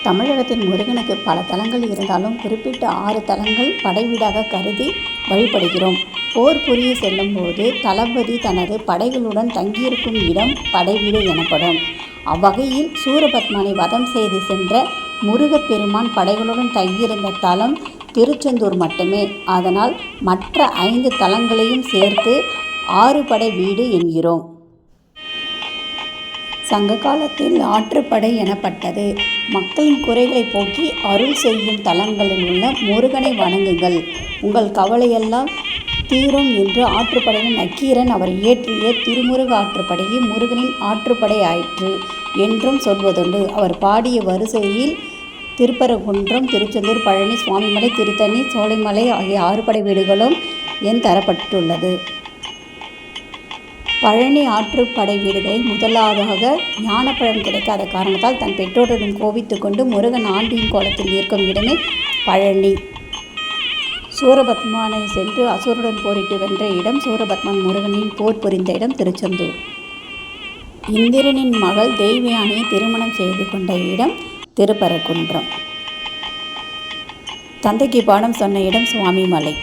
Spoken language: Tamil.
தமிழகத்தில் முருகனுக்கு பல தலங்கள் இருந்தாலும் குறிப்பிட்ட 6 தலங்கள் படைவீடாக கருதி வழிபடுகிறோம். போர் புரிய செல்லும்போது தளபதி தனது படைகளுடன் தங்கியிருக்கும் இடம் படைவீடு எனப்படும். அவ்வகையில் சூரபத்மனை வதம் செய்து சென்ற முருகப்பெருமான் படைகளுடன் தங்கியிருந்த தலம் திருச்செந்தூர் மட்டுமே. அதனால் மற்ற 5 தலங்களையும் சேர்த்து 6 படை வீடு என்கிறோம். சங்க காலத்தில் ஆற்றுப்படை எனப்பட்டது. மக்களின் குறைகளை போக்கி அருள் செய்யும் தலங்களில் உள்ள முருகனை வணங்குங்கள், உங்கள் கவலையெல்லாம் தீரும் என்று ஆற்றுப்படையின் நக்கீரன் அவர் இயற்றிய திருமுருக ஆற்றுப்படையே முருகனின் ஆற்றுப்படை ஆயிற்று என்றும் சொல்வதுண்டு. அவர் பாடிய வரிசையில் திருப்பரங்குன்றம், திருச்செந்தூர், பழனி, சுவாமிமலை, திருத்தணி, சோலைமலை ஆகிய 6 படை வீடுகளும் எண் தரப்பட்டுள்ளது. பழனி ஆற்றுப்படை வீடுகளில் முதலாவதாக ஞானப்பழம் கிடைக்காத காரணத்தால் தன் பெற்றோருடன் கோபித்துக் கொண்டு முருகன் ஆண்டியின் கோலத்தில் நிற்கும் இடமே பழனி. சூரபத்மனை சென்று அசுரனுடன் போரிட்டு வென்ற இடம் சூரபத்மன் முருகனின் போர் புரிந்த இடம் திருச்செந்தூர். இந்திரனின் மகள் தேவயானியை திருமணம் செய்து கொண்ட இடம் திருப்பரங்குன்றம். தந்தைக்கு பாடம் சொன்ன இடம் சுவாமிமலை.